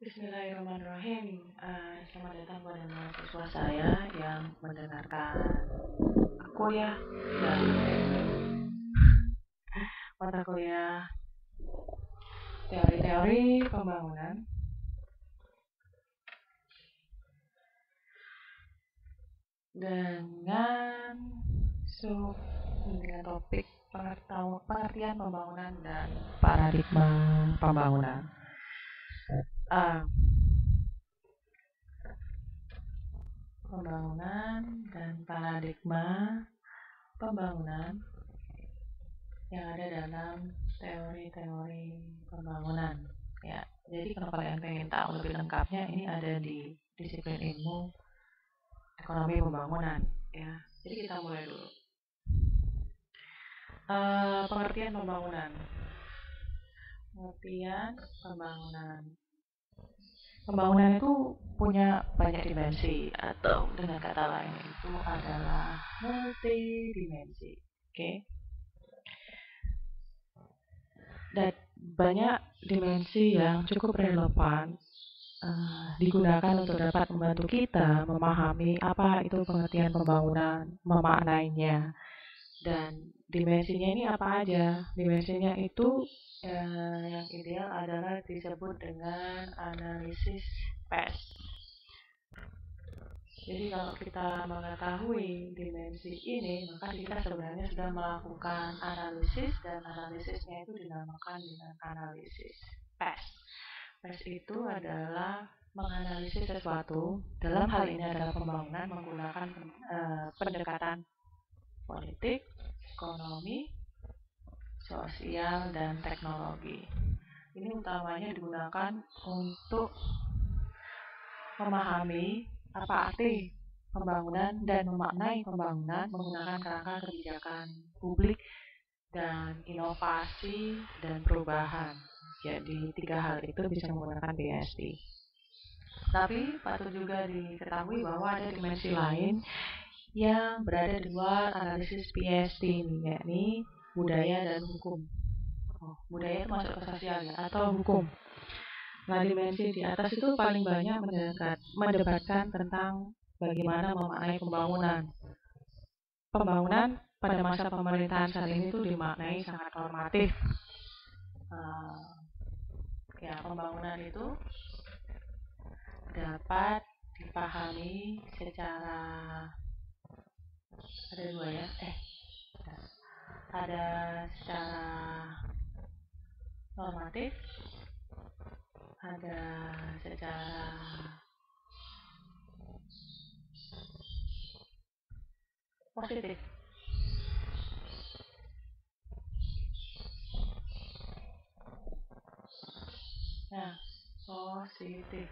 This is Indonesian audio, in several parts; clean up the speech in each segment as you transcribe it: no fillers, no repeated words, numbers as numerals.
Bismillahirrahmanirrahim. Selamat datang pada mahasiswa saya yang mendengarkan kuliah dan mata kuliah teori-teori pembangunan dengan dengan topik pengertian pembangunan dan paradigma pembangunan. Pembangunan dan paradigma pembangunan yang ada dalam teori-teori pembangunan. Ya, jadi kalau kalian pengen tahu lebih lengkapnya, ini ada di disiplin ilmu ekonomi pembangunan. Ya, jadi kita mulai dulu. Pengertian pembangunan. Pengertian pembangunan. Pembangunan itu punya banyak dimensi, atau dengan kata lain itu adalah multidimensi. Oke. Dan banyak dimensi yang cukup relevan digunakan untuk dapat membantu kita memahami apa itu pengertian pembangunan, memaknainya, dan dimensinya ini apa aja. Dimensinya itu yang ideal adalah disebut dengan analisis PES. Jadi kalau kita mengetahui dimensi ini, maka kita sebenarnya sudah melakukan analisis, dan analisisnya itu dinamakan dengan analisis PES. PES itu adalah menganalisis sesuatu, dalam hal ini adalah pembangunan, menggunakan pendekatan politik, ekonomi, sosial, dan teknologi. Ini utamanya digunakan untuk memahami apa arti pembangunan dan memaknai pembangunan menggunakan kerangka kebijakan publik dan inovasi dan perubahan. Jadi 3 hal itu bisa menggunakan PSD. Tapi patut juga diketahui bahwa ada dimensi lain yang berada di luar analisis PSD ini, yakni budaya dan hukum. Budaya itu masuk ke sosial ya, atau hukum. Nah, dimensi di atas itu paling banyak mendebatkan tentang bagaimana memaknai pembangunan. Pembangunan pada masa pemerintahan saat ini itu dimaknai sangat normatif. Pembangunan itu dapat dipahami secara ada secara normatif, ada secara positif. Nah, positif.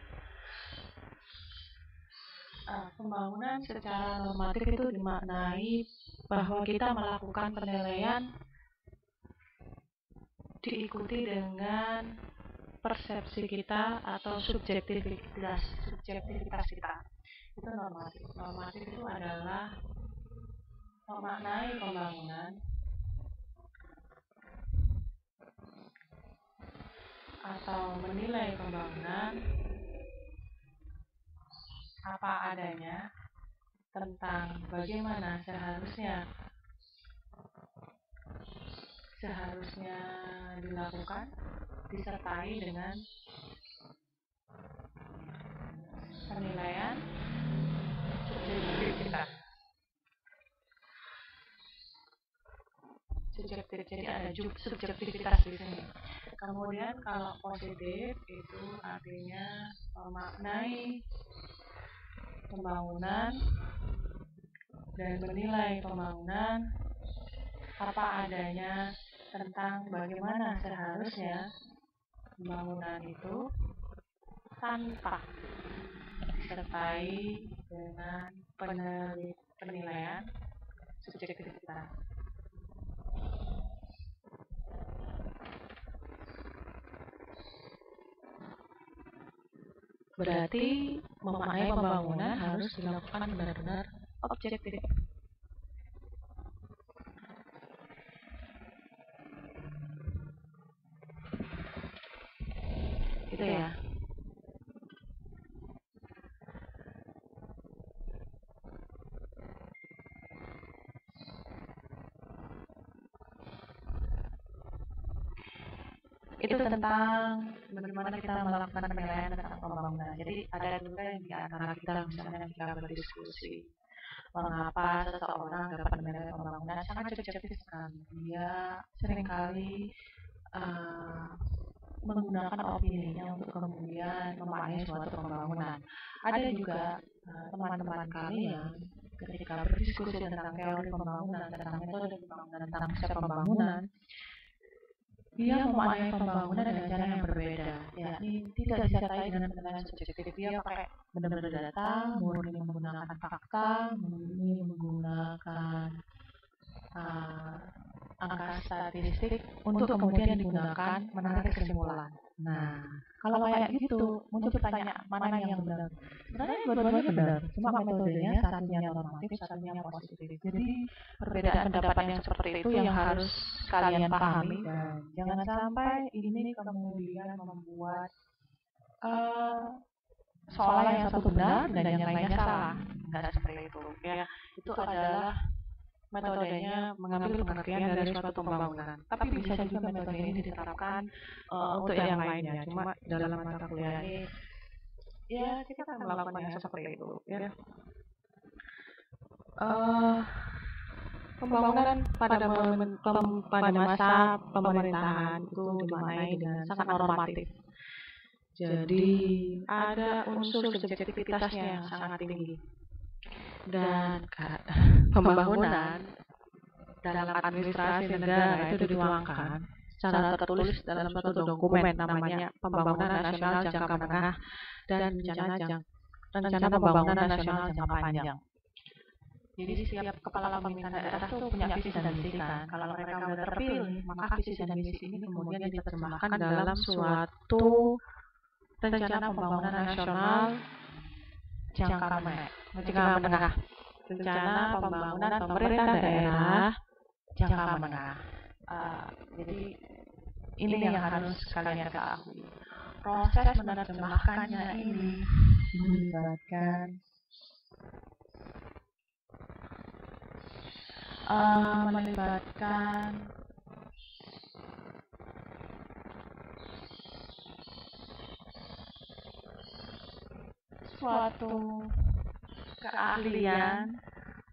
Pembangunan secara normatif itu dimaknai bahwa kita melakukan penilaian diikuti dengan persepsi kita atau subjektivitas kita. Itu normatif. Normatif itu adalah memaknai pembangunan atau menilai pembangunan apa adanya tentang bagaimana seharusnya dilakukan, disertai dengan penilaian subjektivitas. Jadi ada subjektivitas di sini. Kemudian kalau positif itu artinya memaknai pembangunan dan menilai pembangunan apa adanya tentang bagaimana seharusnya pembangunan itu tanpa disertai dengan penilaian subjektivitas. Berarti memaknai pembangunan harus dilakukan benar-benar objektif. Gitu ya. itu tentang bagaimana kita melakukan penilaian tentang pembangunan. Jadi ada juga yang di antara kita misalnya kita berdiskusi mengapa seseorang dapat menilai pembangunan sangat subjektif sekali. Dia seringkali menggunakan opininya untuk kemudian memaknai suatu pembangunan. Ada juga teman-teman kami yang ketika berdiskusi tentang teori pembangunan, tentang metode pembangunan, tentang konsep pembangunan, dia memaknai pembangunan dengan cara yang berbeda, yakni tidak disertai dengan penilaian subjektif. Dia pakai benar-benar data, murni menggunakan fakta, murni menggunakan angka statistik untuk kemudian digunakan menarik kesimpulan. Nah, kalau kayak gitu, muncul pertanyaan mana yang benar? Sebenarnya dua-duanya benar, cuma metodenya satunya normatif, satunya positif. Jadi perbedaan pendapat yang seperti itu yang harus kalian pahami dan jangan sampai ini kemudian membuat seolah yang satu benar dan yang lainnya salah. Nggak seperti itu. Ya, itu adalah metodenya mengambil pengertian dari suatu pembangunan. Tapi bisa juga metode ini diterapkan untuk yang lainnya. Cuma dalam mata kuliah ini, ya kita akan melakukannya seperti itu. Ya. Pembangunan pada masa pemerintahan itu dimaknai dengan sangat normatif. Jadi ada unsur subjektivitasnya yang sangat tinggi. Dan pembangunan dalam administrasi negara itu dituangkan secara tertulis dalam suatu dokumen namanya Pembangunan Nasional Jangka Menengah dan Rencana Pembangunan Nasional Jangka Panjang. Jadi setiap kepala pemerintahan daerah itu punya visi dan misi kan. Kalau mereka sudah terpilih, maka visi dan misi ini kemudian diterjemahkan dalam suatu rencana pembangunan nasional jangka menengah. Rencana pembangunan pemerintah daerah jangka menengah. Jadi ini yang harus kalian ketahui. Proses menerjemahkannya ini melibatkan suatu keahlian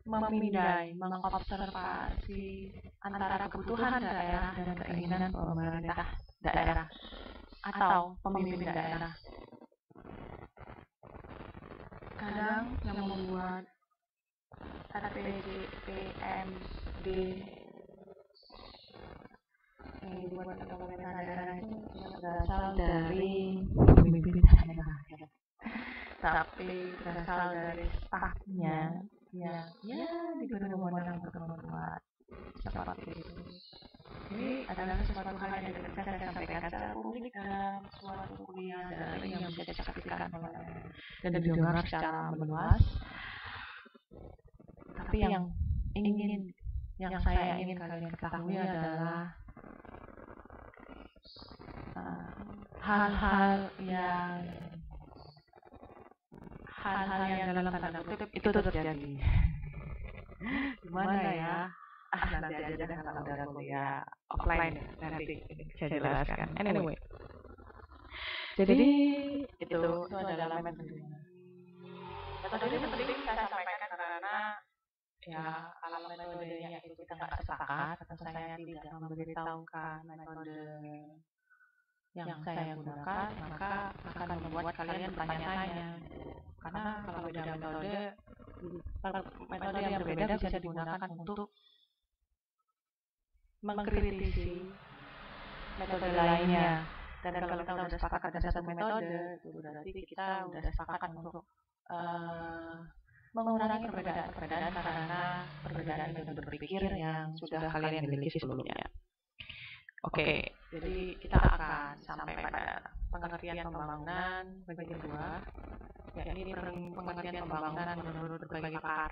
memindai, mengobservasi antara kebutuhan daerah dan keinginan pemerintah daerah atau pemimpin daerah. Kadang yang membuat RPJMD yang dibuat oleh pemerintah daerah itu berasal dari pemimpin daerah, tapi berasal dari stafnya yang diberi wewenang untuk membuat seperti itu. Ini adalah sesuatu hal yang tidak bisa saya sampaikan secara publik dalam suatu kuliah daring yang bisa disaksikan dan didengar secara meluas. Tapi yang saya ingin kalian ketahui adalah hal-hal yang dalam tanda kutip itu terjadi. Gimana ya? Nanti aja deh kalau udah kuliah offline nanti saya jelaskan. Anyway, jadi itu adalah metodenya. Metode ini penting saya sampaikan karena ya kalau metodenya itu kita nggak sepakat atau saya tidak memberitahukan metode yang saya gunakan, maka akan membuat kalian bertanya-tanya. Karena kalau beda metode yang berbeda bisa digunakan untuk mengkritisi metode lainnya. Dan kalau kita sudah sepakat ada satu metode, itu berarti kita sudah sepakat untuk mengurangi perbedaan karena perbedaan metode berpikir yang sudah kalian miliki sebelumnya. Oke, jadi kita akan sampai pada pengertian pembangunan bagi kedua, yakni pengertian pembangunan menurut berbagai pakar.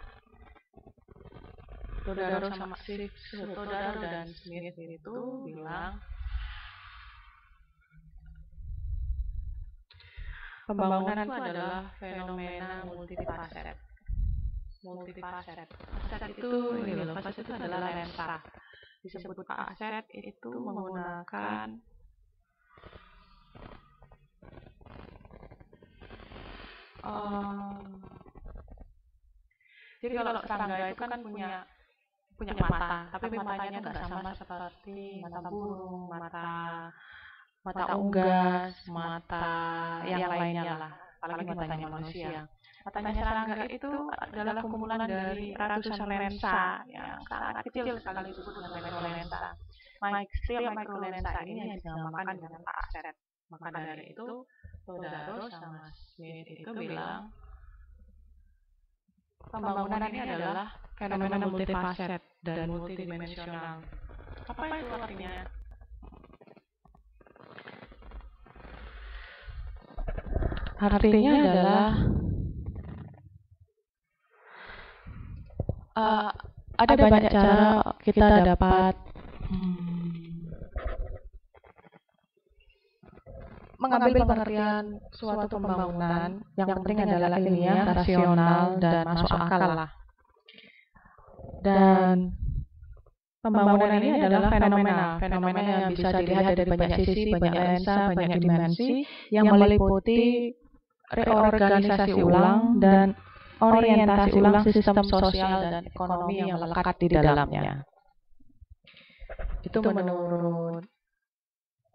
Todaro dan Smith itu bilang pembangunan itu adalah fenomena multifaset. Faset itu faset itu adalah lensa. Disebut aset itu menggunakan Em, jadi kalau serangga itu kan punya mata, tapi matanya itu nggak sama seperti mata burung, mata unggas, mata yang lainnya lah, apalagi matanya manusia. Matanya serangga itu adalah kumpulan dari ratusan lensa yang sangat kecil sekali disebut dengan mikrolensa. Setiap mikrolensa ini yang dinamakan dengan faset. Maka dari itu, Todaro sama Smith itu bilang pembangunan ini adalah fenomena multifaset dan multidimensional. Apa itu artinya? Artinya adalah ada banyak cara kita dapat mengambil pengertian suatu pembangunan. Yang penting adalah ilmiah, rasional, dan masuk akal lah. Dan pembangunan ini adalah fenomena yang bisa dilihat dari banyak sisi, banyak lensa, banyak dimensi yang meliputi reorganisasi ulang dan orientasi ulang sistem sosial dan ekonomi yang melekat di dalamnya. Itu menurut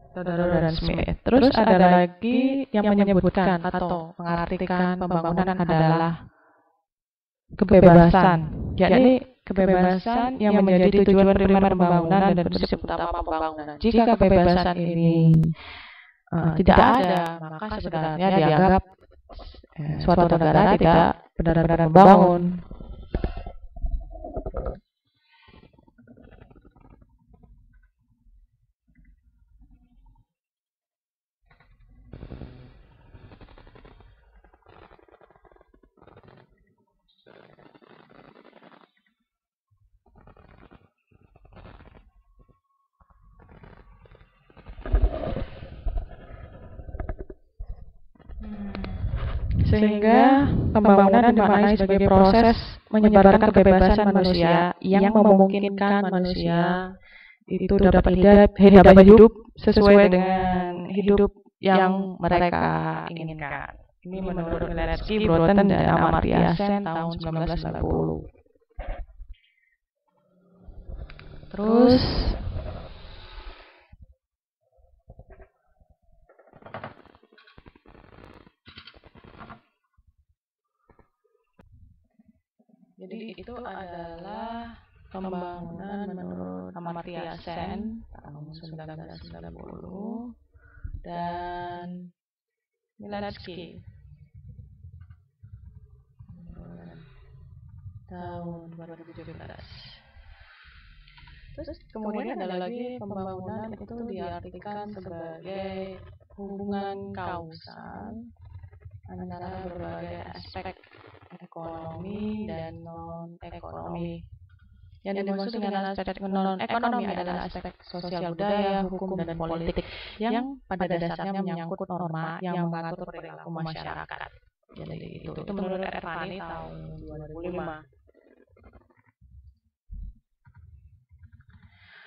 Todaro dan Smith. Terus ada lagi yang menyebutkan atau mengartikan pembangunan adalah kebebasan, yakni kebebasan yang menjadi tujuan primer pembangunan dan prinsip utama pembangunan. Jika kebebasan ini tidak ada, maka sebenarnya dianggap suatu negara tidak benar-benar membangun. Sehingga pembangunan dimaknai sebagai proses menyebarkan kebebasan manusia yang memungkinkan manusia itu dapat hidup sesuai dengan hidup yang mereka inginkan. Ini menurut Miletsky, Broughton, dan Amartya Sen tahun 1990. Terus jadi itu adalah pembangunan menurut Amartya Sen tahun 1990 dan Miletsky tahun 2017. Terus kemudian ada lagi pembangunan itu diartikan sebagai hubungan kausal antara berbagai aspek ekonomi dan non-ekonomi. Yang dimaksud dengan aspek non-ekonomi adalah aspek sosial budaya, hukum, dan politik yang pada dasarnya menyangkut norma yang mengatur perilaku masyarakat. Jadi itu menurut Ervani tahun 2005.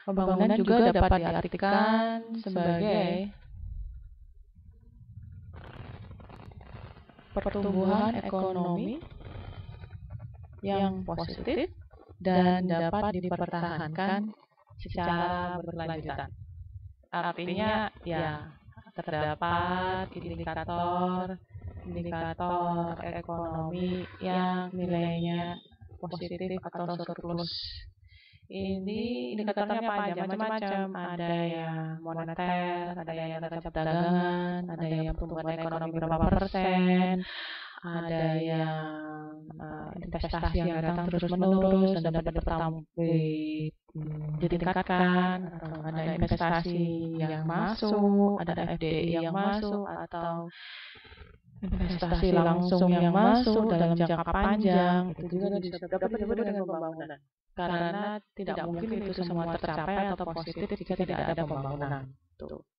Pembangunan juga dapat diartikan sebagai pertumbuhan ekonomi yang positif dan dapat dipertahankan secara berkelanjutan. Artinya ya terdapat indikator ekonomi yang nilainya positif atau surplus. Ini indikatornya apa aja? Macam-macam. Ada yang moneter, ada yang neraca perdagangan, ada yang pertumbuhan ekonomi berapa persen, ada yang investasi yang datang terus-menerus dan dapat ditingkatkan, atau ada investasi yang masuk, ada FDI yang masuk, atau investasi langsung yang masuk dalam jangka panjang. Itu juga dapat disebut dengan pembangunan. Karena tidak mungkin itu semua tercapai atau positif jika tidak ada pembangunan.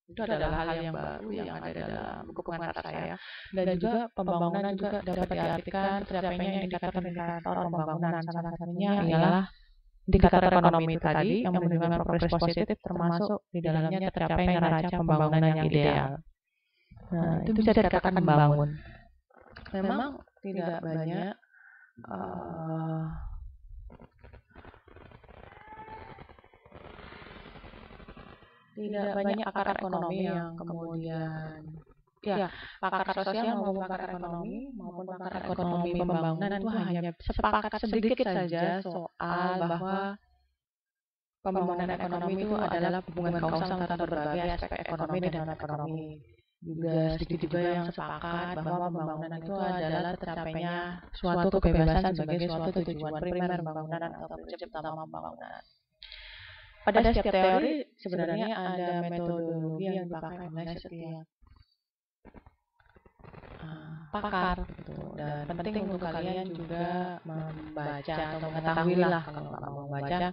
Itu adalah hal yang baru yang ada dalam buku pengantar saya. Dan juga pembangunan juga dapat diartikan tercapainya indikator pembangunan. Salah satunya ialah indikator ekonomi tadi yang menunjukkan progres positif termasuk di dalamnya tercapai neraca pembangunan yang ideal. Nah, itu bisa dikatakan membangun. memang tidak banyak pakar ekonomi yang kemudian pakar sosial maupun pakar ekonomi pembangunan itu hanya sepakat sedikit saja soal bahwa pembangunan ekonomi itu adalah hubungan kausal antara berbagai aspek ekonomi dan non-ekonomi. Juga sedikit juga yang sepakat bahwa pembangunan itu adalah tercapainya suatu kebebasan sebagai suatu tujuan primer pembangunan atau prinsip utama pembangunan. Pada setiap teori sebenarnya ada metodologi yang dipakai oleh setiap pakar gitu. Dan penting untuk kalian juga membaca atau mengetahui lah, kalau nggak mau membaca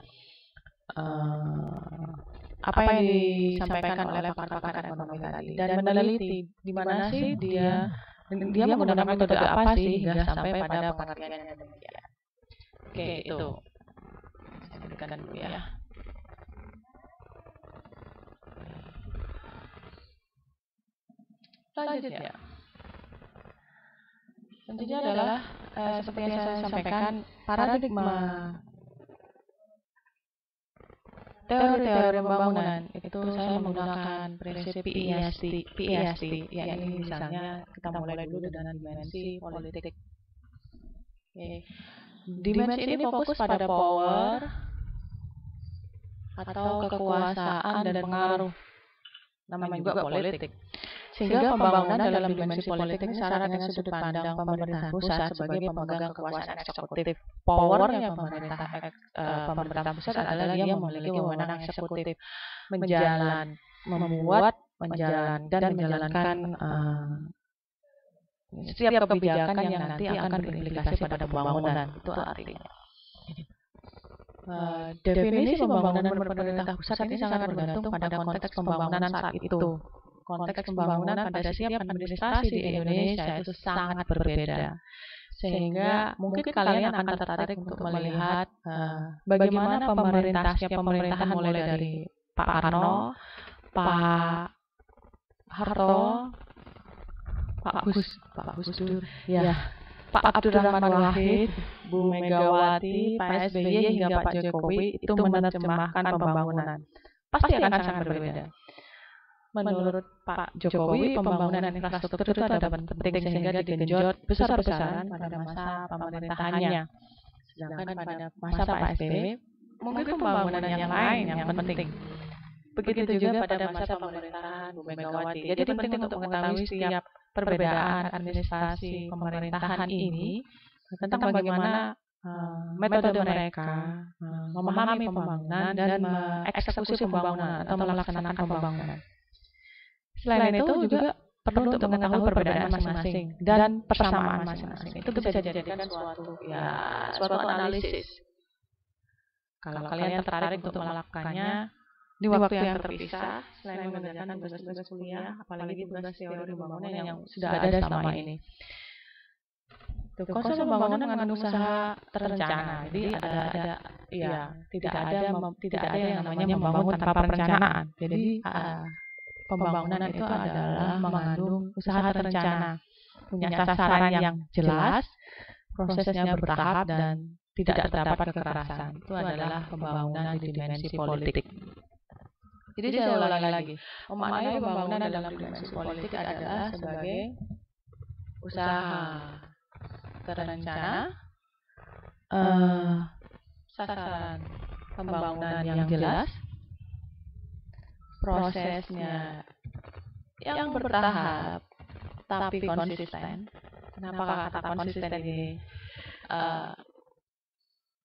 apa yang disampaikan oleh pakar-pakar ekonomi tadi, dan meneliti di mana sih dia menggunakan metode apa sih hingga sampai pada pengertian yang demikian. Oke, itu saya berikan dulu ya. Selanjutnya tentunya adalah seperti yang saya sampaikan, paradigma teori-teori pembangunan itu saya menggunakan prinsip PEST, yakni misalnya kita mulai dulu dengan dimensi politik. Dimensi ini fokus pada power atau kekuasaan dan pengaruh, namanya juga politik. Sehingga pembangunan dalam dimensi politik ini syarat dengan sudut pandang pemerintahan pusat sebagai pemegang kekuasaan eksekutif. Powernya pemerintah pusat adalah dia memiliki wewenang eksekutif, membuat, menjalankan setiap kebijakan yang nanti akan berimplikasi pada pembangunan. Itu artinya. Definisi pembangunan pemerintah pusat ini sangat bergantung pada konteks pembangunan saat itu. Konteks pembangunan pada setiap administrasi di Indonesia itu sangat berbeda. Sehingga mungkin kalian akan tertarik untuk melihat bagaimana pemerintahan mulai dari Pak Karno, Pak Harto, Pak Gus Dur, Pak Abdurrahman Wahid, Bu Megawati, Pak SBY hingga Pak Jokowi itu menerjemahkan pembangunan. Pasti akan sangat berbeda. Menurut Pak Jokowi, pembangunan infrastruktur itu ada penting sehingga digenjot besar-besaran pada masa pemerintahannya. Sedangkan pada masa Pak SBY, mungkin pembangunan yang lain yang penting. Begitu juga pada masa pemerintahan Bu Megawati. Jadi penting untuk mengetahui setiap perbedaan administrasi pemerintahan ini tentang bagaimana metode mereka memahami pembangunan dan mengeksekusi pembangunan atau melaksanakan pembangunan. Selain itu juga perlu untuk mengetahui perbedaan masing-masing dan persamaan masing-masing. Itu bisa dijadikan suatu analisis. Kalau kalian tertarik untuk melakukannya di waktu yang terpisah, selain mengerjakan tugas-tugas kuliah, apalagi tugas teori pembangunan yang sudah ada selama ini. Konsep pembangunan mengandung usaha terencana. Jadi tidak ada yang namanya membangun tanpa perencanaan. Jadi pembangunan itu adalah mengandung usaha terencana, punya sasaran yang jelas, prosesnya bertahap dan tidak terdapat kekerasan. Itu adalah pembangunan di dimensi politik. Jadi saya ulangi lagi, memaknai pembangunan dalam dimensi politik adalah sebagai usaha terencana, sasaran pembangunan yang jelas, prosesnya yang bertahap tapi konsisten. Kenapa kata konsisten ini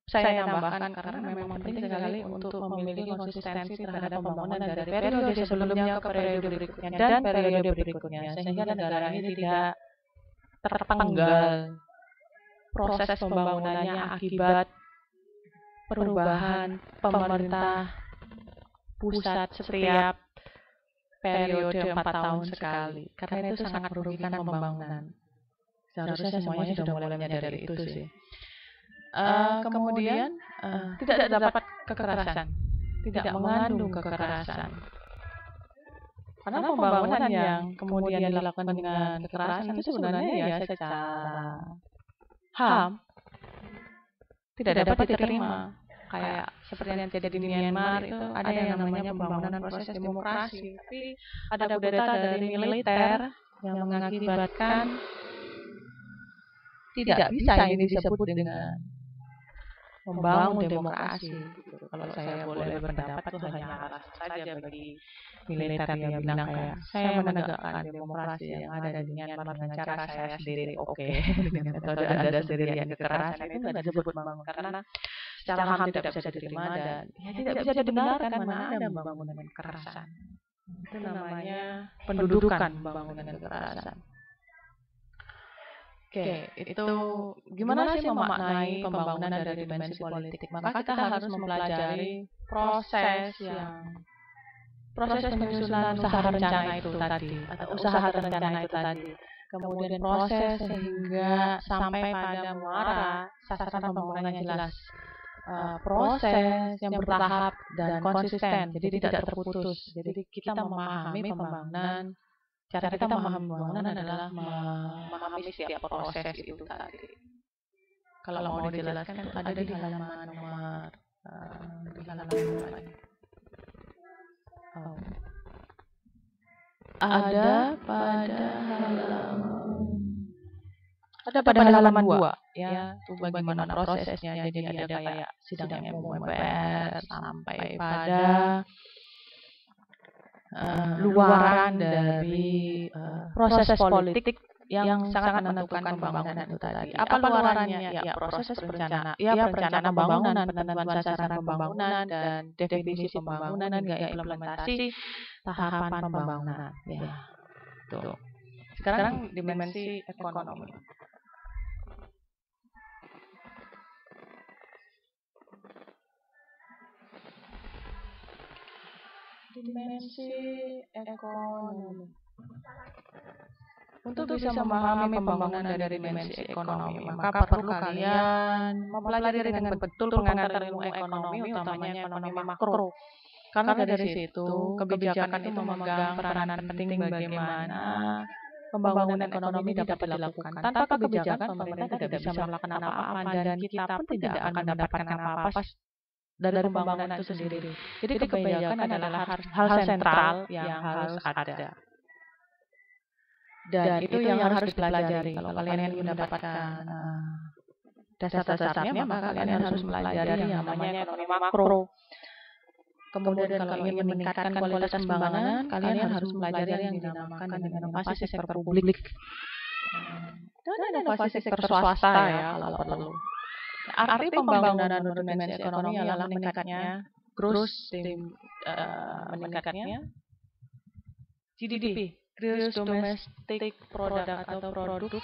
saya tambahkan? Karena memang penting sekali untuk memiliki konsistensi terhadap pembangunan dari periode sebelumnya ke periode berikutnya dan periode berikutnya, sehingga negara ini tidak terpenggal proses pembangunannya akibat perubahan pemerintah pusat setiap periode 4 tahun sekali, karena itu sangat merugikan pembangunan. Seharusnya semuanya sudah mulai menyadari itu sih. Kemudian tidak terdapat kekerasan, tidak mengandung kekerasan. Karena pembangunan yang kemudian dilakukan dengan kekerasan itu sebenarnya ya secara HAM tidak dapat diterima. Kayak seperti yang terjadi di Myanmar itu ada yang namanya pembangunan proses demokrasi, tapi ada kudeta dari militer yang mengakibatkan tidak bisa ini disebut dengan membangun demokrasi. Gitu. Kalau saya boleh berpendapat itu hanya alasan saja bagi militer yang bilang kayak saya menegakkan demokrasi yang ada di Myanmar dengan cara saya sendiri, oke. Dengan metode Anda sendiri yang kekerasan itu tidak disebut membangun karena secara HAM tidak bisa diterima dan ya tidak bisa dibenarkan mana ada pembangunan kekerasan. Itu namanya pendudukan pembangunan kekerasan. Oke, itu gimana sih memaknai pembangunan dari dimensi politik? Maka kita harus mempelajari proses penyusunan usaha rencana itu tadi, atau usaha rencana itu tadi. Kemudian proses sehingga sampai pada muara sasaran pembangunan yang jelas. Proses yang bertahap dan konsisten, jadi tidak terputus. Jadi kita memahami pembangunan. Cara kita memahami pembangunan adalah memahami setiap proses itu tadi. Kalau mau dijelaskan itu ada di halaman nomor ada pada halaman 2 ya, itu bagaimana prosesnya. Jadi ada kayak sidang MPR sampai pada luaran dari proses politik yang sangat menentukan pembangunan itu tadi. Apa luarannya? Ya proses perencanaan, perencanaan pembangunan, penentuan sasaran pembangunan dan definisi pembangunan hingga implementasi tahapan pembangunan. Ya, tuh. Sekarang dimensi ekonomi. Dimensi ekonomi. Untuk bisa memahami pembangunan dari dimensi ekonomi, maka perlu kalian mempelajari dengan betul pengantar ilmu ekonomi, utamanya ekonomi makro. Karena dari situ, kebijakan itu memegang peranan penting bagaimana pembangunan ekonomi dapat dilakukan. Tanpa kebijakan, pemerintah tidak bisa melakukan apa-apa dan kita pun tidak akan mendapatkan apa-apa dari pembangunan itu sendiri. Jadi kebijakan adalah hal sentral yang harus ada. Dan itu yang harus dipelajari. Kalau kalian ingin mendapatkan dasar-dasarnya, maka kalian harus mempelajari yang namanya ekonomi makro. Kemudian kalau ingin meningkatkan kualitas pembangunan, kalian harus mempelajari yang dinamakan dengan inovasi sektor publik. Dan inovasi sektor swasta ya kalau perlu. Arti pembangunan menurut dimensi ekonomi adalah meningkatnya meningkatnya GDP, Gross Domestic Product atau produk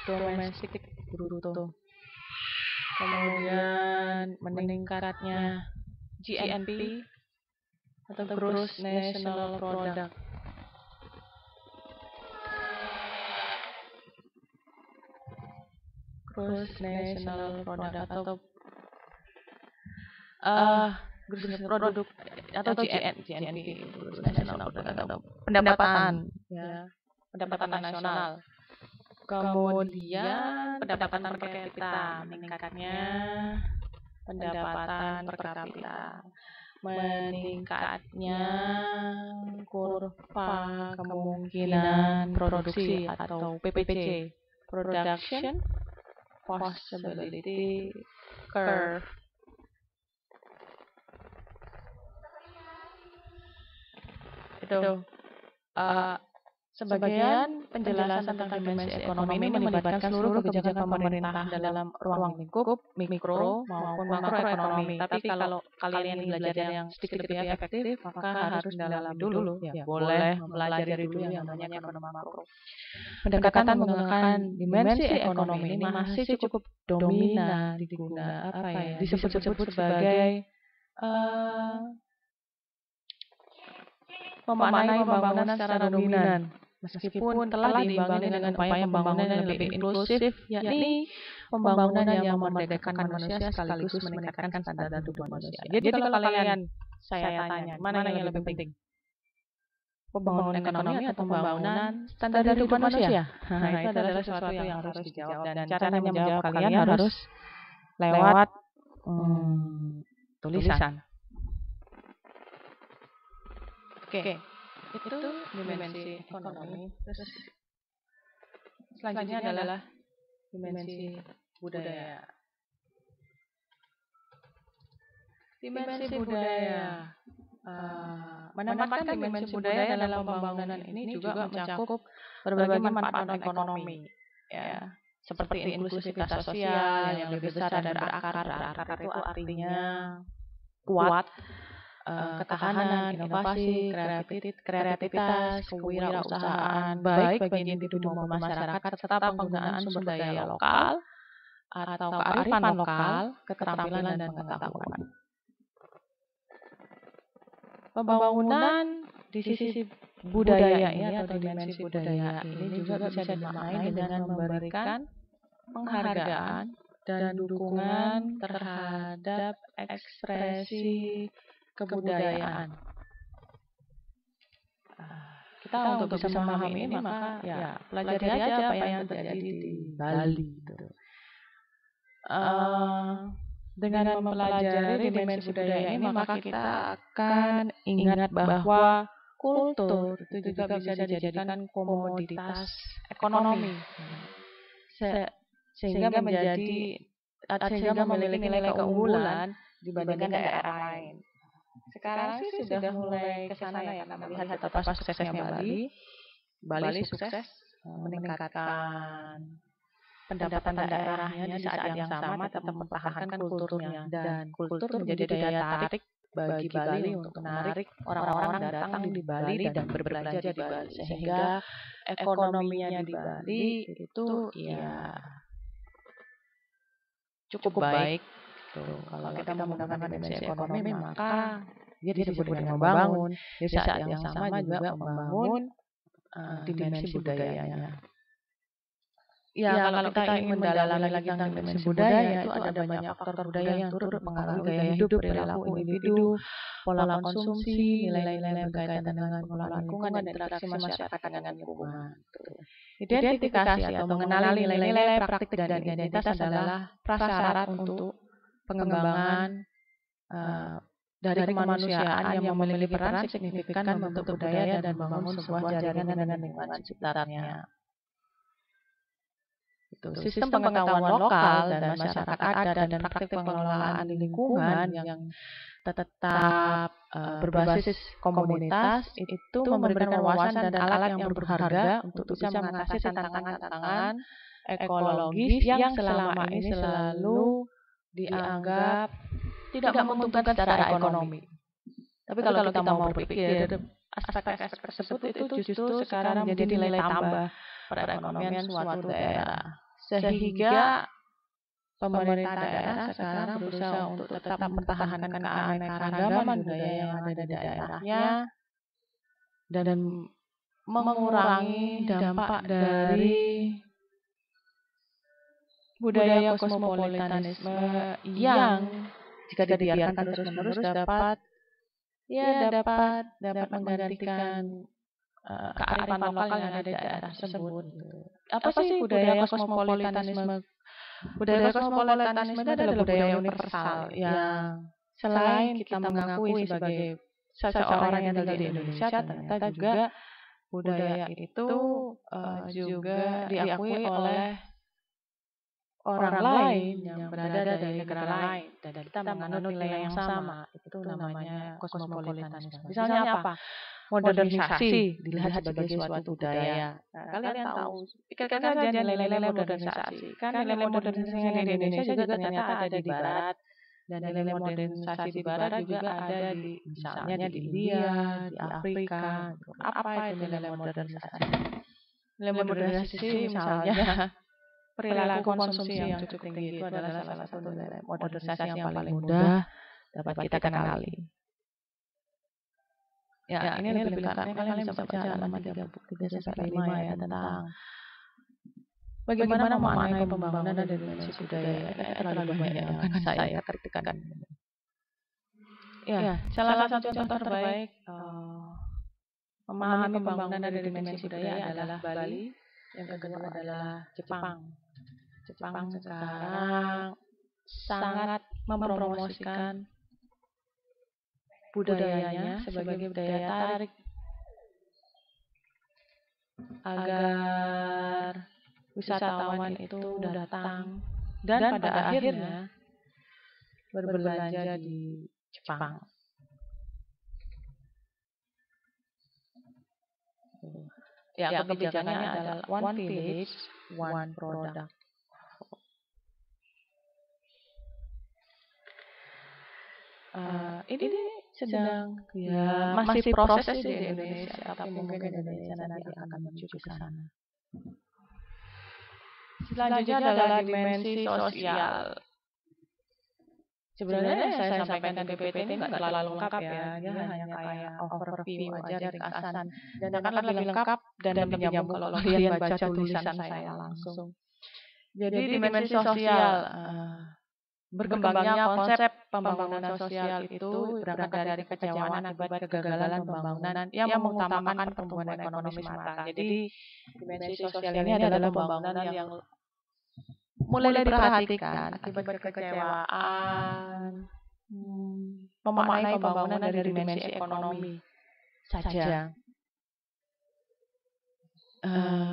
domestik bruto. Kemudian meningkatnya GNP atau Gross National Product. Gross National Product atau gross produk atau GNP, Gross National Product atau pendapatan ya, pendapatan nasional. Kemudian pendapatan per kapita, meningkatnya pendapatan per kapita, meningkatnya kurva kemungkinan produksi atau PPC, Production Possibility Curve. Itu sebagian penjelasan tentang dimensi ekonomi ini melibatkan seluruh kebijakan pemerintah dalam ruang lingkup mikro maupun makroekonomi. Tapi kalau kalian ingin belajar yang sedikit lebih efektif, maka harus mendalami dulu. Ya, boleh mempelajari dulu yang namanya ekonomi makro. Pendekatan menggunakan dimensi ekonomi ini masih cukup dominan disebut-sebut sebagai memaknai pembangunan secara dominan, meskipun telah diimbangi dengan upaya pembangunan yang lebih inklusif, yakni pembangunan yang memerdekakan manusia sekaligus meningkatkan standar hidup manusia. Jadi kalau kalian saya tanya, mana yang lebih penting? pembangunan ekonomi atau pembangunan standar hidup manusia? Nah, itu adalah sesuatu yang harus dijawab, dan caranya menjawab kalian harus lewat tulisan. Oke, itu dimensi ekonomi. Terus selanjutnya adalah dimensi budaya. Dimensi budaya. Menempatkan dimensi budaya dalam pembangunan ini juga mencakup berbagai manfaat ekonomi, ya, seperti inklusivitas sosial yang lebih besar dan berakar. Berakar itu artinya kuat, ketahanan, inovasi, kreativitas, kewirausahaan, baik bagi individu maupun masyarakat, serta penggunaan sumber daya lokal atau kearifan lokal, keterampilan dan pengetahuan. Pembangunan di sisi budaya ini atau dimensi budaya ini juga bisa dimaknai dengan memberikan penghargaan dan dukungan terhadap ekspresi kebudayaan. Kita untuk bisa memahami ini, maka ya pelajari aja apa yang terjadi di Bali. Dengan mempelajari dimensi budaya ini, maka kita akan ingat bahwa kultur itu juga bisa dijadikan komoditas ekonomi, sehingga memiliki nilai keunggulan dibandingkan daerah lain. Sekarang sih sudah mulai ke sana ya, karena melihat betapa suksesnya Bali. Bali sukses meningkatkan pendapatan daerahnya di saat yang sama tetap mempertahankan kulturnya, dan kultur menjadi daya tarik bagi Bali untuk menarik orang-orang datang di Bali dan berbelanja di Bali, sehingga ekonominya di Bali itu ya cukup baik. Kalau kita menggunakan dimensi ekonomi, maka dia disebut dengan membangun, di saat yang sama juga membangun dimensi budayanya. Ya, kalau kita ingin mendalami lagi tentang dimensi budaya, itu ada banyak faktor budaya yang turut mempengaruhi gaya hidup, perilaku individu, pola konsumsi, nilai-nilai berkaitan dengan pengelolaan lingkungan, dan interaksi masyarakat dengan lingkungan. Identifikasi atau mengenali nilai-nilai praktik dan identitas adalah prasyarat untuk pengembangan dari kemanusiaan yang memiliki peran signifikan membentuk budaya dan membangun sebuah jaringan dengan lingkungan sekitarnya. Sistem pengetahuan lokal dan masyarakat adat dan praktik pengelolaan lingkungan yang tetap berbasis komunitas itu memberikan wawasan dan alat yang berharga untuk bisa mengatasi tantangan-tantangan ekologis yang selama ini selalu dianggap tidak menguntungkan secara ekonomi. Tapi kalau kita mau berpikir, aspek-aspek tersebut itu justru sekarang menjadi nilai tambah perekonomian suatu daerah. Sehingga pemerintah daerah sekarang berusaha untuk tetap mempertahankan keanekaragaman budaya yang ada di daerahnya dan mengurangi dampak dari budaya kosmopolitanisme yang jika dibiarkan terus-menerus dapat menggantikan kearifan lokal yang ada di daerah tersebut. Apa sih budaya kosmopolitanisme? Budaya kosmopolitanisme adalah budaya universal yang selain kita mengakui sebagai seseorang yang tinggal di Indonesia, ternyata juga budaya itu juga diakui oleh orang lain yang berada dari negara lain, dan kita menganut nilai yang sama. Itu namanya kosmopolitanisme. Misalnya apa? Modernisasi dilihat sebagai suatu budaya. Nah, kalian tahu, pikirkan saja nilai-nilai modernisasi. Kan nilai modernisasi di Indonesia juga ternyata ada di Barat, dan nilai modernisasi di Barat juga ada di, misalnya di India, di Afrika. Apa itu nilai modernisasi? Nilai modernisasi misalnya perilaku konsumsi yang cukup tinggi itu adalah salah satu nilai modernisasi yang paling mudah dapat kita kenali. Ya, ini lebih lengkapnya kalian bisa baca halaman 33-35 ya, tentang bagaimana memaknai pembangunan dan dimensi budaya. Terlalu banyak yang akan saya ketikkan. Ya, salah satu contoh terbaik memahami pembangunan dari dimensi budaya adalah Bali, yang kedua adalah Jepang. Jepang sekarang sangat mempromosikan budayanya sebagai budaya tarik agar wisatawan itu datang dan pada akhirnya berbelanja di Jepang. Ya, kebijakannya adalah one village, one product. Ini sedang masih proses di Indonesia, tapi mungkin Indonesia nanti akan menuju ke sana. Selanjutnya adalah dimensi sosial. Sebenarnya saya sampaikan di PPT ini nggak terlalu lengkap ya, dia hanya kayak overview aja, ringkasan, dan akan lebih lengkap dan lebih nyambung kalau kalian baca tulisan saya langsung. Jadi dimensi sosial, berkembangnya konsep pembangunan sosial itu berangkat dari kekecewaan akibat kegagalan pembangunan yang mengutamakan pertumbuhan ekonomi semata. Jadi dimensi sosial ini adalah pembangunan yang mulai diperhatikan akibat kekecewaan, memaknai pembangunan dari dimensi ekonomi saja.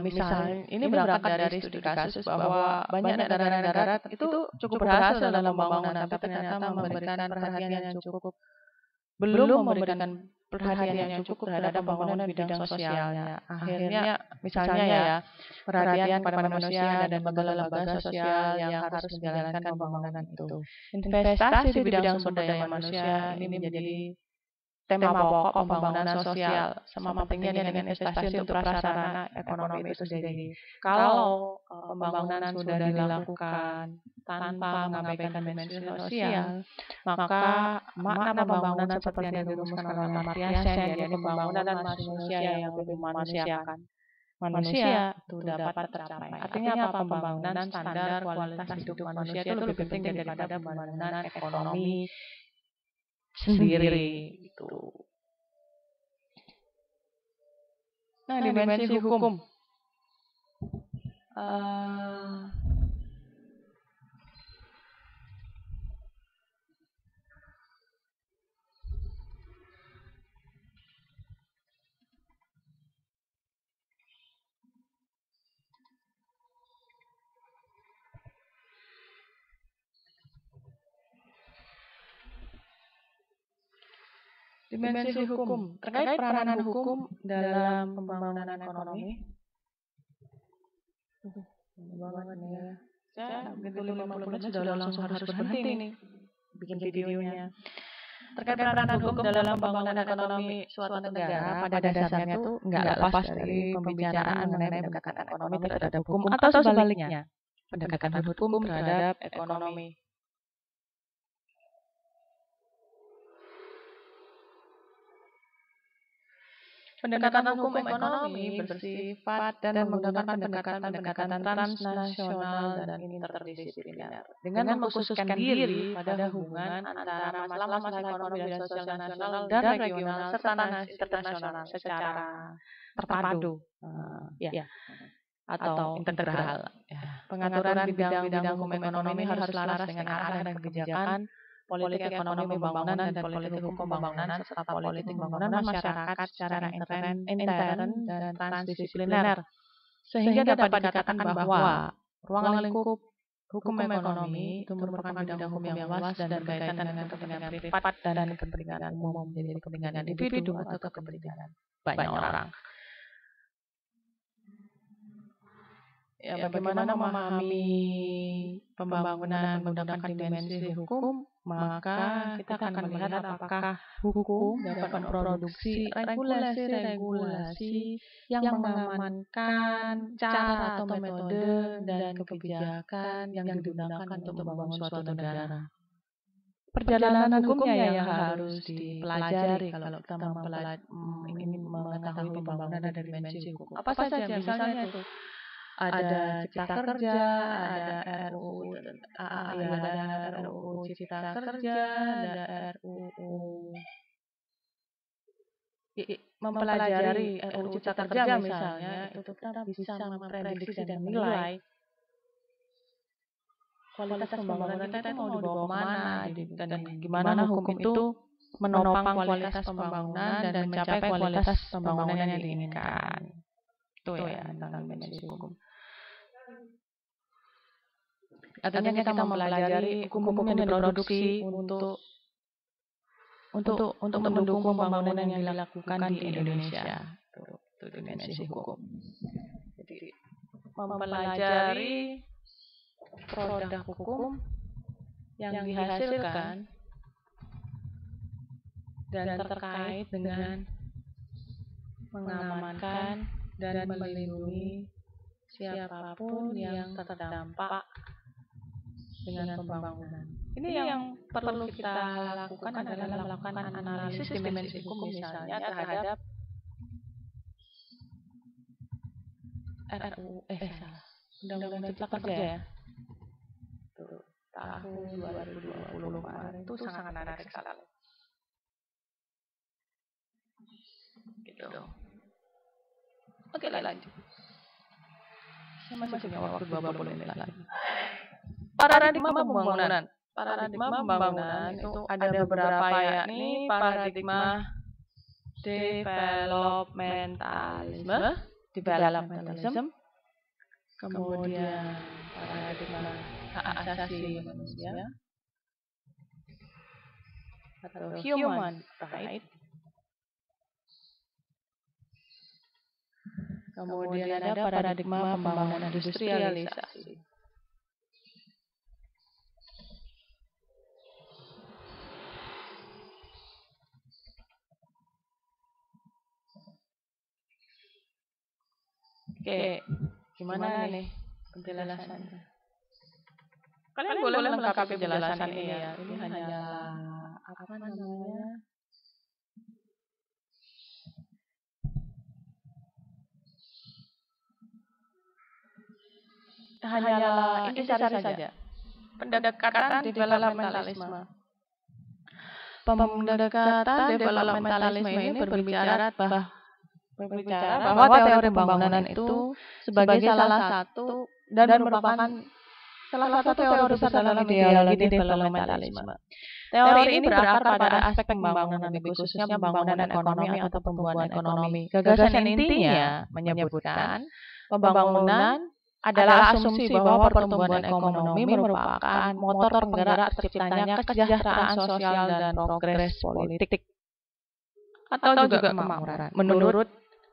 Misalnya, ini berangkat dari studi kasus bahwa banyak negara-negara itu cukup berhasil dalam pembangunan, tapi ternyata memberikan perhatian yang cukup, belum memberikan perhatian yang cukup terhadap pembangunan bidang sosialnya. Akhirnya, misalnya ya, perhatian kepada manusia dan lembaga-lembaga sosial yang harus menjalankan pembangunan itu. Investasi di bidang sumber daya manusia ini menjadi tema pokok pembangunan sosial, sama pentingnya dengan investasi untuk prasarana ekonomi itu sendiri. Kalau pembangunan sudah dilakukan tanpa mengabaikan dimensi sosial, maka makna pembangunan seperti yang dirumuskan oleh Amartya Sen, yaitu pembangunan manusia yang lebih memanusiakan manusia itu dapat tercapai. Artinya apa? Pembangunan standar kualitas hidup manusia itu lebih penting daripada pembangunan ekonomi sendiri gitu. Nah, dimensi hukum. Dimensi hukum terkait peranan hukum dalam pembangunan ekonomi. Banget nih ya. Saya begitu 50 menit sudah langsung harus berhenti nih bikin videonya. Terkait peranan hukum dalam pembangunan ekonomi suatu negara, pada dasarnya itu nggak lepas dari pembicaraan mengenai pendekatan ekonomi terhadap hukum atau sebaliknya, pendekatan hukum terhadap ekonomi. Pendekatan hukum ekonomi bersifat dan menggunakan pendekatan transnasional dan interdisipliner dengan mengkhususkan diri pada hubungan antara masalah-masalah ekonomi dan sosial nasional dan regional serta internasional secara terpadu atau integral. Pengaturan bidang-bidang hukum ekonomi harus selaras dengan arah dan kebijakan politik ekonomi pembangunan dan politik hukum pembangunan serta politik pembangunan masyarakat secara intern dan transdisipliner, sehingga dapat dikatakan bahwa ruang lingkup hukum ekonomi itu merupakan bidang hukum yang luas dan berkaitan dengan kepentingan privat dan kepentingan umum, jadi kepentingan individu atau kepentingan banyak orang. Ya, bagaimana memahami pembangunan menggunakan dimensi hukum, maka kita akan melihat apakah hukum dapat memproduksi regulasi-regulasi yang mengamankan cara atau metode dan kebijakan yang digunakan untuk membangun suatu negara. Perjalanan hukumnya yang harus dipelajari kalau kita ingin mengetahui pembangunan dari dimensi hukum. Apa saja? Misalnya itu ada Cipta Kerja, ada RUU Cipta Kerja, ada RUU mempelajari RUU Cipta Kerja misalnya, itu kita bisa memprediksi dan menilai kualitas pembangunan kita itu mau dibawa kemana, dan gimana hukum itu menopang kualitas pembangunan dan mencapai kualitas pembangunan yang diinginkan. Itu ya tentang dimensi hukum. Artinya kita mempelajari hukum-hukum yang diproduksi untuk mendukung pembangunan yang dilakukan di Indonesia. Itu dimensi hukum. Jadi mempelajari produk hukum yang dihasilkan dan terkait dengan mengamankan dan melindungi siapapun yang terdampak dengan pembangunan. Ini yang perlu kita lakukan adalah melakukan analisis dimensi hukum misalnya terhadap Undang-Undang Cipta Kerja ya. Tahun 2020 kemarin itu sangat menarik sekali. Gitu. Oke, lanjut. Saya masih punya waktu 20 menit lagi. Paradigma pembangunan. Paradigma pembangunan itu ada beberapa, yakni paradigma developmentalism, kemudian paradigma hak asasi manusia atau human right, kemudian ada paradigma pembangunan industrialisasi. Oke, gimana nih penjelasannya? Kalian boleh melengkapi penjelasan ini ya. Ini hanya apa namanya? Hanyalah intisari saja. Pendekatan developmentalisme. Pendekatan developmentalisme ini berbicara bahwa teori pembangunan itu sebagai salah satu dan merupakan salah satu teori besar dalam ideologi developmentalisme. Teori ini berakar pada aspek pembangunan, lebih khususnya pembangunan ekonomi atau pertumbuhan ekonomi. Gagasan intinya menyebutkan pembangunan adalah asumsi bahwa pertumbuhan ekonomi merupakan motor penggerak terciptanya kesejahteraan sosial dan progres politik atau juga kemakmuran. Menurut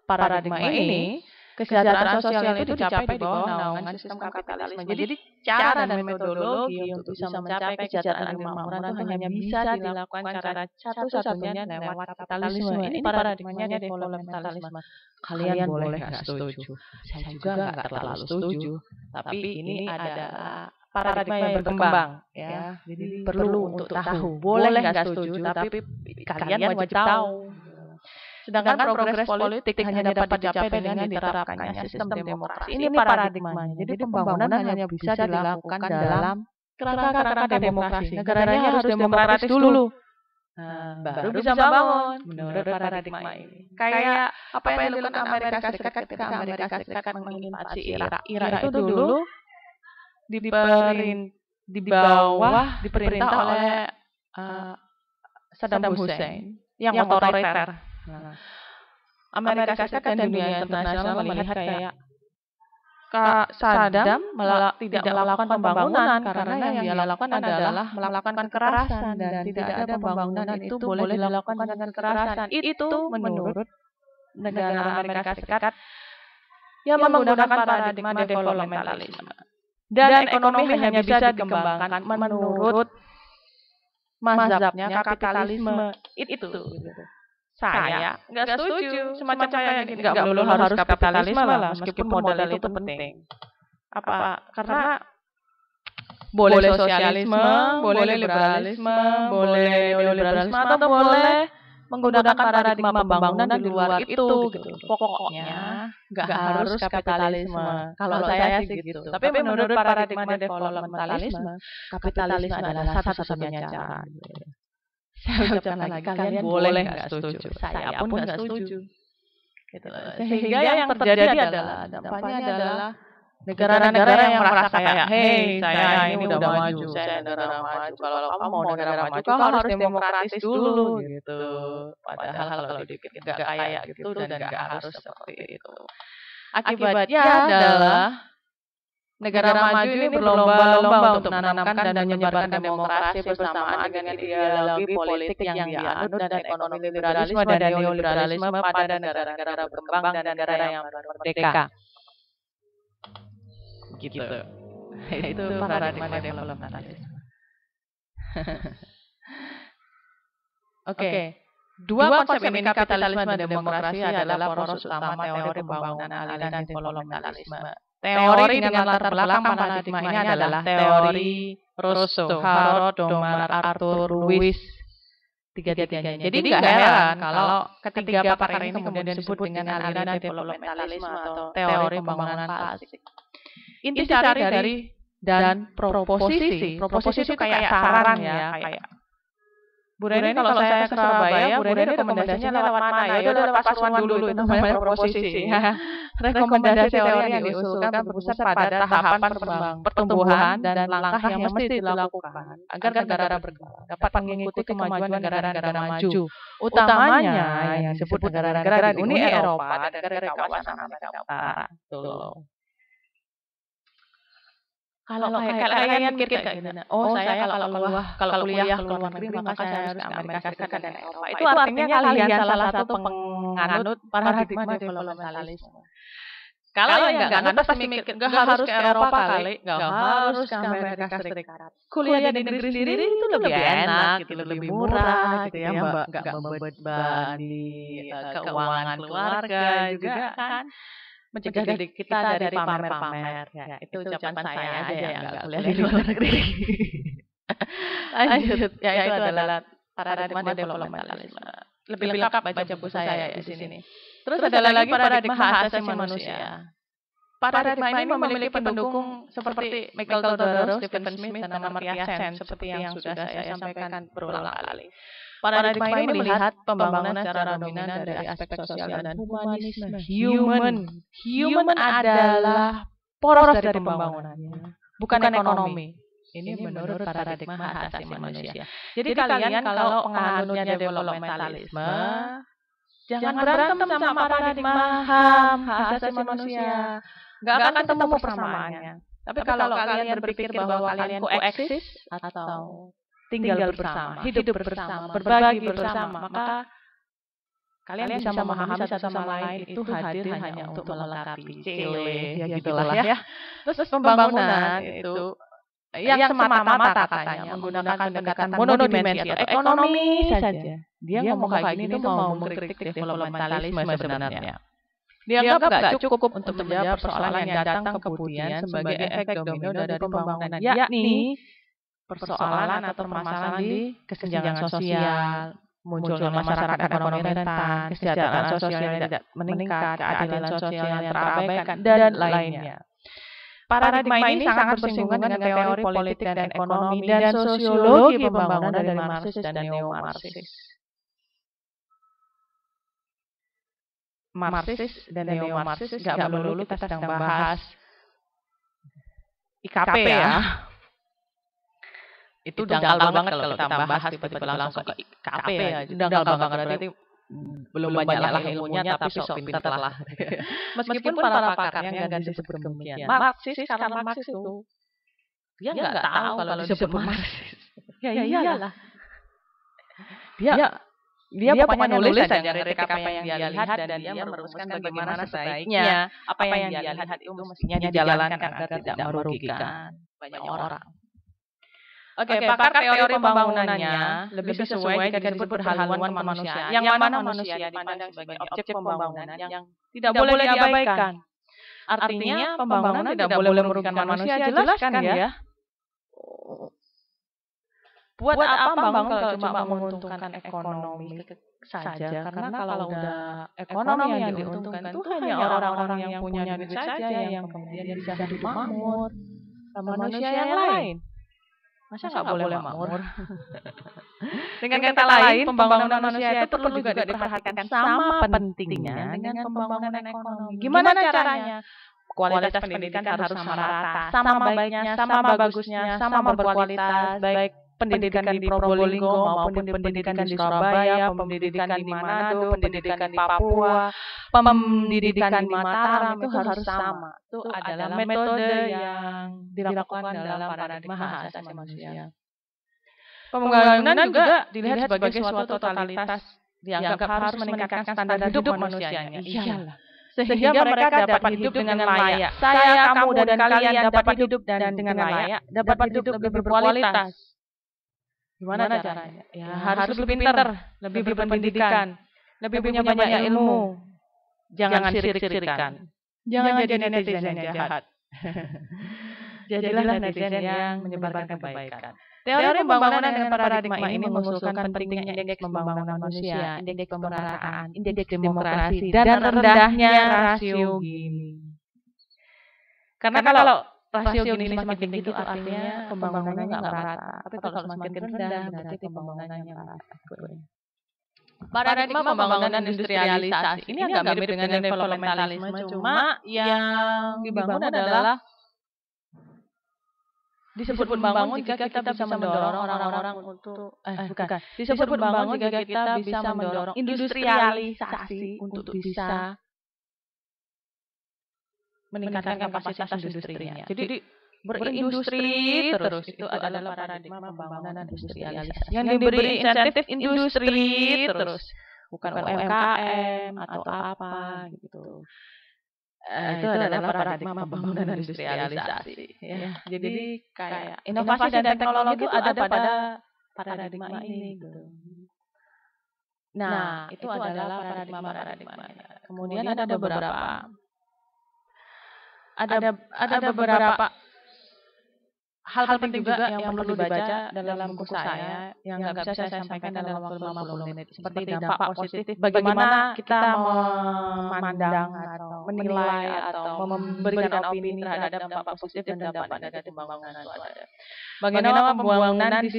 paradigma ini, kesejahteraan sosial itu dicapai di bawah naungan sistem kapitalisme. Jadi cara dan metodologi untuk bisa mencapai kesejahteraan dan kemakmuran itu hanya bisa dilakukan cara satu-satunya lewat kapitalisme. Ini paradigmanya developmentalisme. Kalian boleh nggak setuju, saya juga nggak terlalu setuju, tapi ini adalah paradigma yang berkembang, ya. Jadi perlu untuk tahu. Boleh nggak setuju, tapi kalian wajib tahu. Sedangkan progres politik hanya dapat dicapai dengan diterapkannya sistem demokrasi. Ini paradigmanya. Jadi pembangunan hanya bisa dilakukan dalam kerangka demokrasi. Negaranya harus demokratis dulu. Baru bisa bangun menurut paradigma ini. Kayak apa yang dilakukan Amerika Serikat ketika Amerika Serikat menginvasi Irak. Irak itu dulu diperintah oleh Saddam Hussein yang otoriter. Amerika Serikat dan dunia internasional melihat kayak Saddam tidak melakukan pembangunan karena yang dia lakukan adalah melakukan kekerasan, dan tidak ada pembangunan itu boleh dilakukan dengan kekerasan. Itu menurut negara Amerika Serikat yang menggunakan paradigma developmentalisme. Dan ekonomi hanya bisa dikembangkan menurut mazhabnya kapitalisme itu. Saya nggak setuju, semacam kayak gini, nggak melulu harus kapitalisme lah, meskipun modal itu penting. Karena boleh sosialisme, boleh liberalisme, boleh neoliberalisme, atau boleh menggunakan paradigma pembangunan di luar itu, gitu. Pokoknya nggak harus kapitalisme. Kalau saya sih gitu. Tapi menurut paradigma developmentalisme, kapitalisme adalah satu-satunya cara. Saya ucapkan lagi, kalian boleh nggak setuju, saya pun nggak setuju. Gitu loh. Sehingga yang terjadi adalah dampaknya adalah negara-negara yang merasa kayak, hey, saya ini udah maju, saya negara maju. Kalau kamu mau negara maju, kamu harus demokratis dulu gitu. Padahal kalau dipikir nggak kayak gitu dan nggak harus seperti itu. Akibatnya adalah negara maju ini berlomba-lomba untuk menanamkan dan menyebarkan demokrasi bersamaan dengan ideologi politik yang dianut dan ekonomi liberalisme dan neoliberalisme pada negara-negara berkembang dan negara yang baru merdeka. Gitu. Itu paradigma developmentalisme. Oke. Dua konsep ini, kapitalisme dan demokrasi, adalah poros utama teori pembangunan aliran developmentalisme. Teori dengan latar belakang paradigma ini adalah teori Rousseau, Harold, Domar, Arthur, Lewis, tiga-tiganya. Jadi nggak heran kalau ketiga pakar ini kemudian disebut dengan aliran developmentalisme atau teori pembangunan klasik. Inti dari dan proposisi. Proposisi itu kayak saran ya, kayak Bu Reni kalau saya ke Surabaya, Bu Reni rekomendasinya lewat mana? Ya udah lewat Pasuruan dulu, itu namanya proposisi. Rekomendasi teori yang diusulkan berpusat pada tahapan pertumbuhan dan langkah yang mesti dilakukan agar negara berkembang dapat mengikuti kemajuan negara-negara maju. Utamanya yang disebut negara-negara di Uni Eropa dan negara kawasan Amerika Utara. Tuh. Kalau kalian mikir kayak gini, saya kalau kuliah ke luar negeri maka saya harus ke Amerika Serikat dan Eropa. Itu artinya kalian salah satu penganut paradigma developmentalisme. Kalau yang nggak nganut pasti mikir nggak harus ke Eropa kali, nggak harus ke Amerika Serikat. Kuliah di negeri sendiri itu lebih enak, gitu, lebih murah, gitu ya, nggak membebani keuangan keluarga juga kan. Mencegah diri kita dari pamer-pamer. Ya, itu ucapan saya aja yang nggak kuliah di luar negeri. Lanjut, ya itu adalah paradigma developmentalisme. Lebih lengkap baca buku saya di sini. Terus ada lagi paradigma hak asasi manusia. Paradigma ini memiliki pendukung seperti Michael Todoros, Stephen Smith, dan Amartya Sen, seperti yang sudah saya sampaikan berulang kali. Paradigma ini melihat pembangunan secara dominan dari aspek sosial dan humanisme. Human adalah poros dari pembangunannya, bukan ekonomi. Ini menurut paradigma hak asasi manusia. Jadi kalian kalau penganutnya developmentalisme, jangan berantem sama paradigma HAM, hak asasi manusia. Nggak akan ketemu persamaannya. Tapi kalau kalian berpikir bahwa kalian koeksis atau tinggal bersama, hidup bersama, berbagi bersama, maka kalian bisa memahami satu sama lain itu hadir hanya untuk melengkapi, ya gitulah ya. Terus pembangunan itu yang semata-mata katanya menggunakan pendekatan monodimensi atau ekonomi saja. Dia ngomong kayak gini tuh mau mengkritik developmentalisme sebenarnya. Dianggap gak cukup untuk menjawab persoalan yang datang kemudian sebagai efek domino dari pembangunan, yakni persoalan atau permasalahan di kesenjangan sosial, munculnya masyarakat ekonomi rentan, kesejahteraan sosial yang tidak meningkat, keadilan sosial yang terabaikan, dan lainnya. Paradigma ini sangat bersinggungan dengan teori politik dan ekonomi dan sosiologi pembangunan dari Marxis dan neo-Marxis. Marxis dan neo-Marxis nggak melulu kita sedang bahas IKP ya. Itu dangkal banget kalau kita bahas tiba-tiba langsung ke IKP ya. Dangkal banget berarti belum banyak lah ilmunya tapi sok pintar lah. Meskipun para pakarnya nggak disebut demikian. Marxis karena Marxis itu dia nggak tahu kalau disebut Marxis. Ya iyalah. Dia pokoknya nulis saja ngeritik apa yang dia lihat dan dia merumuskan bagaimana sebaiknya apa yang dia lihat itu mestinya dijalankan agar tidak merugikan banyak orang. Oke, pakar teori pembangunannya lebih sesuai dengan disebut berhaluan kemanusiaan. Yang mana manusia dipandang sebagai objek pembangunan yang tidak boleh diabaikan. Artinya pembangunan tidak boleh merugikan manusia, jelas kan ya? Buat apa bangun kalau cuma menguntungkan ekonomi saja? Karena kalau udah ekonomi yang diuntungkan itu hanya orang-orang yang punya duit saja yang kemudian bisa hidup makmur sama manusia yang lain. Masa nggak boleh makmur? Dengan kata lain, pembangunan manusia itu perlu juga diperhatikan sama pentingnya dengan pembangunan ekonomi. Gimana caranya? Kualitas pendidikan harus sama rata, sama baiknya, sama bagusnya, sama berkualitas, baik pendidikan di Probolinggo maupun pendidikan di Surabaya, pendidikan di Manado, pendidikan di Papua, pendidikan di Mataram itu harus sama. Itu adalah metode yang dilakukan dalam paradigma hak asasi manusia. Pembangunan juga dilihat sebagai suatu totalitas dianggap harus meningkatkan standar hidup manusianya. Iyalah. Sehingga mereka dapat hidup dengan layak. Saya, kamu, dan kalian dapat hidup dan dengan layak, dapat hidup lebih berkualitas. Gimana caranya? Ya, harus lebih pintar, lebih berpendidikan, lebih punya banyak ilmu. Jangan sirik-sirikan. Jangan jadi netizen yang jahat. Jadilah netizen yang menyebarkan kebaikan. Teori pembangunan dengan paradigma ini mengusulkan pentingnya indeks pembangunan manusia, indeks pemerataan, indeks demokrasi, dan rendahnya rasio Gini. Karena kalau rasio Gini semakin tinggi itu artinya pembangunannya nggak merata. Tapi kalau semakin rendah berarti pembangunannya merata. Paradigma pembangunan industrialisasi ini agak mirip dengan developmentalisme, cuma yang dibangun adalah disebut membangun jika kita bisa mendorong orang-orang untuk disebut membangun jika kita bisa mendorong industrialisasi untuk bisa meningkatkan kapasitas industrinya. Jadi berindustri terus itu adalah paradigma pembangunan industrialisasi. Yang diberi insentif industri terus, bukan UMKM atau apa gitu. Itu adalah paradigma pembangunan industrialisasi. Ya. Jadi kayak inovasi dan teknologi itu ada pada paradigma ini. Gitu. Nah, itu adalah paradigma-paradigmanya. Kemudian ada beberapa hal penting juga yang perlu dibaca dalam buku saya yang nggak bisa saya sampaikan dalam waktu 50 menit. Seperti dampak positif, bagaimana kita memandang atau menilai atau memberikan opini terhadap dampak positif dan dampak negatif pembangunan itu ada. Bagaimana pembangunan di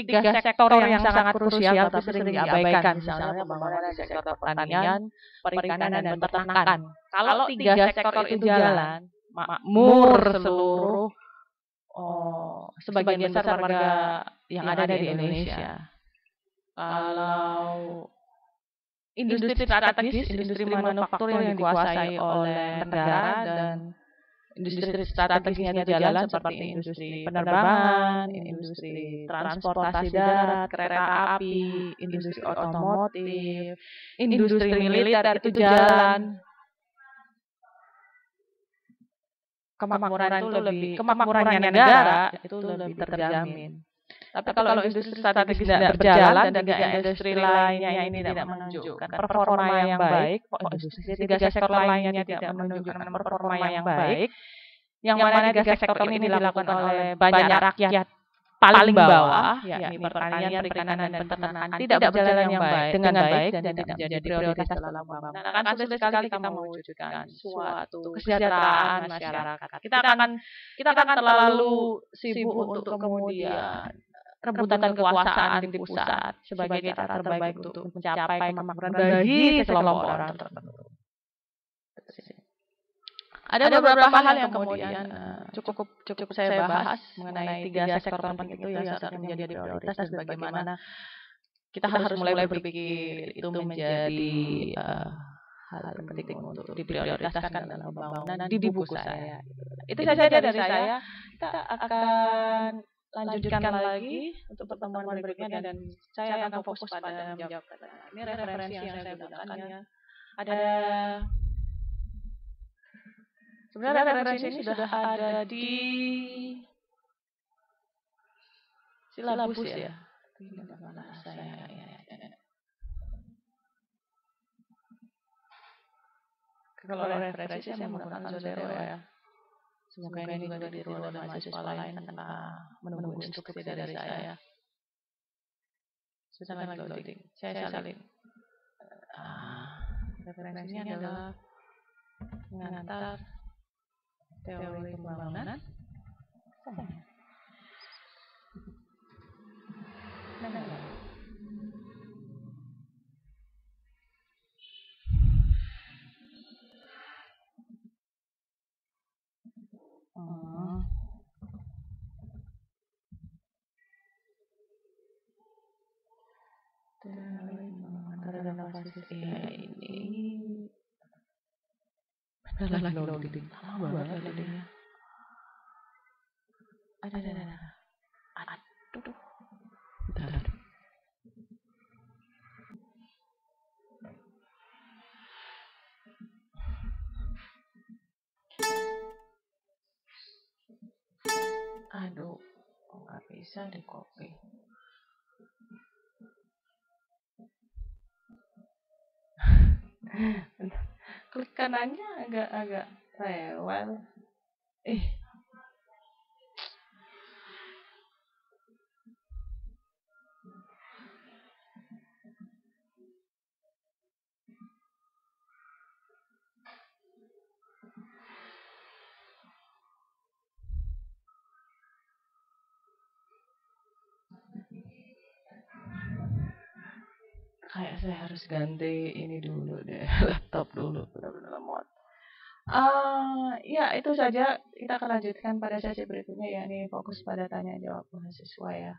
tiga sektor yang sangat krusial tapi sering diabaikan, misalnya pembangunan di sektor pertanian, perikanan, dan peternakan. Kalau tiga sektor itu jalan, makmur seluruh sebagian besar warga yang ada di Indonesia. Kalau industri strategis, industri manufaktur yang dikuasai oleh negara dan industri strategisnya itu jalan seperti industri penerbangan, industri transportasi darat, kereta api, industri otomotif, industri militer itu jalan. Kemakmurannya negara itu lebih terjamin. Tapi kalau industri strategis tidak berjalan dan industri lainnya ini tidak menunjukkan performa yang baik, industri tiga sektor lainnya tidak menunjukkan performa yang baik, yang mana tiga sektor ini dilakukan oleh banyak rakyat paling bawah, yakni pertanian, perikanan, dan peternakan, tidak berjalan yang baik dengan baik dan tidak menjadi prioritas dalam pembangunan. Akan sulit sekali kita mewujudkan suatu kesejahteraan masyarakat. Kita akan terlalu sibuk untuk kemudian rebutan kekuasaan di pusat sebagai cara terbaik untuk mencapai kemakmuran bagi sekelompok orang tertentu. Ada beberapa hal yang kemudian cukup saya bahas mengenai tiga sektor penting itu yang seharusnya menjadi prioritas dan bagaimana kita harus mulai berpikir itu menjadi hal penting untuk diprioritaskan dalam pembangunan di buku saya. Itu saja dari saya. Kita akan lanjutkan lagi untuk pertemuan berikutnya dan saya akan fokus pada menjawab pertanyaan. Ini referensi yang saya gunakan ya. Sebenarnya referensi ini sudah ada di silabus ya. Kalau referensi saya menggunakan Zotero ya. Semoga ini juga ditiru oleh mahasiswa lain tanpa menunggu instruksi dari saya. Sudah lagi loading. Saya salin. Referensinya adalah mengantar teori pembangunan. ya ini bener lagi loading lama banget loadingnya. Ada. Aduh. Bentar. Aduh, nggak bisa di copy. Klik kanannya agak rewel. Kayak saya harus ganti ini dulu deh, laptop dulu, benar-benar lemot. Ya itu saja, kita akan lanjutkan pada sesi berikutnya, yakni fokus pada tanya jawab mahasiswa ya.